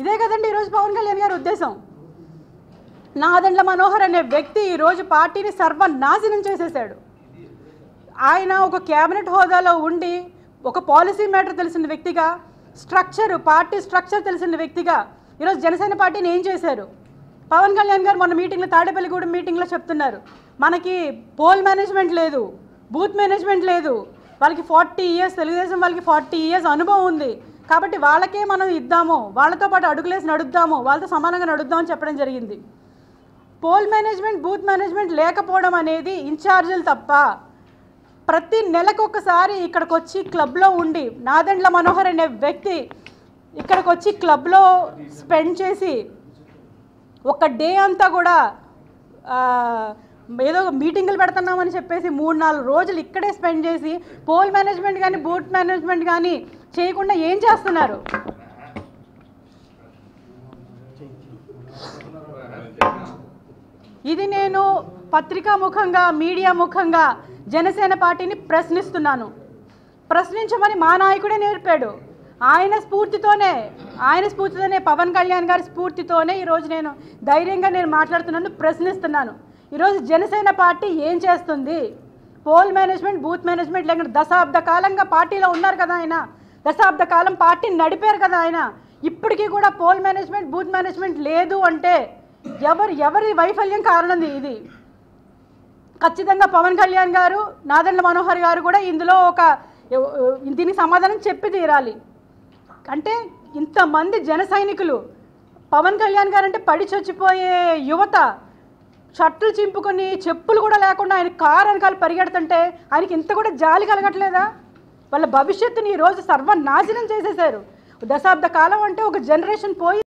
ఇదే కదండి ఈరోజు పవన్ కళ్యాణ్ గారి ఉద్దేశం. నాదెండ్ల మనోహర్ అనే వ్యక్తి ఈరోజు పార్టీని సర్వనాశనం చేసేసాడు. ఆయన ఒక క్యాబినెట్ హోదాలో ఉండి ఒక పాలసీ మ్యాటర్ తెలిసిన వ్యక్తిగా, పార్టీ స్ట్రక్చర్ తెలిసిన వ్యక్తిగా ఈరోజు జనసేన పార్టీని ఏం చేశారు? పవన్ కళ్యాణ్ గారు మొన్న మీటింగ్లో, తాడేపల్లిగూడెం మీటింగ్లో చెప్తున్నారు, మనకి పోల్ మేనేజ్మెంట్ లేదు, బూత్ మేనేజ్మెంట్ లేదు, వాళ్ళకి 40 years, తెలుగుదేశం వాళ్ళకి 40 years అనుభవం ఉంది కాబట్టి వాళ్ళకే మనం ఇద్దాము, వాళ్ళతో పాటు అడుగులేసి నడుద్దాము, వాళ్ళతో సమానంగా నడుద్దామని చెప్పడం జరిగింది. పోల్ మేనేజ్మెంట్, బూత్ మేనేజ్మెంట్ లేకపోవడం అనేది ఇన్ఛార్జీలు తప్ప. ప్రతి నెలకు ఒకసారి ఇక్కడికి వచ్చి క్లబ్లో ఉండి నాదెండ్ల మనోహర్ అనే వ్యక్తి ఇక్కడికి వచ్చి క్లబ్లో స్పెండ్ చేసి ఒక డే అంతా కూడా ఏదో మీటింగులు పెడుతున్నామని చెప్పేసి 3-4 రోజులు ఇక్కడే స్పెండ్ చేసి పోల్ మేనేజ్మెంట్ కానీ బూత్ మేనేజ్మెంట్ కానీ చేయకుండా ఏం చేస్తున్నారు? ఇది నేను పత్రికా ముఖంగా, మీడియా ముఖంగా జనసేన పార్టీని ప్రశ్నిస్తున్నాను. ప్రశ్నించమని మా నాయకుడే నేర్పాడు. ఆయన స్ఫూర్తితోనే పవన్ కళ్యాణ్ గారి స్ఫూర్తితోనే ఈరోజు నేను ధైర్యంగా మాట్లాడుతున్నాను, ప్రశ్నిస్తున్నాను. ఈరోజు జనసేన పార్టీ ఏం చేస్తుంది? పోల్ మేనేజ్మెంట్, బూత్ మేనేజ్మెంట్ లేకుండా దశాబ్ద కాలంగా పార్టీలో ఉన్నారు కదా ఆయన, దశాబ్ద కాలం పార్టీని నడిపారు కదా ఆయన. ఇప్పటికీ కూడా పోల్ మేనేజ్మెంట్, బూత్ మేనేజ్మెంట్ లేదు అంటే ఎవరి వైఫల్యం కారణం ఇది? ఖచ్చితంగా పవన్ కళ్యాణ్ గారు, నాదెండ్ల మనోహర్ గారు కూడా ఇందులో దీనికి సమాధానం చెప్పి తీరాలి. అంటే ఇంతమంది జన సైనికులు, పవన్ కళ్యాణ్ గారు అంటే పడి చచ్చిపోయే యువత, షర్టులు చింపుకొని చెప్పులు కూడా లేకుండా ఆయన కారు వెనకాల పరిగెడుతుంటే ఆయనకి ఇంత కూడా జాలి కలగట్లేదా? వాళ్ళ భవిష్యత్తుని ఈరోజు సర్వనాశనం చేసేశారు. దశాబ్ద కాలం అంటే ఒక జనరేషన్ పోయి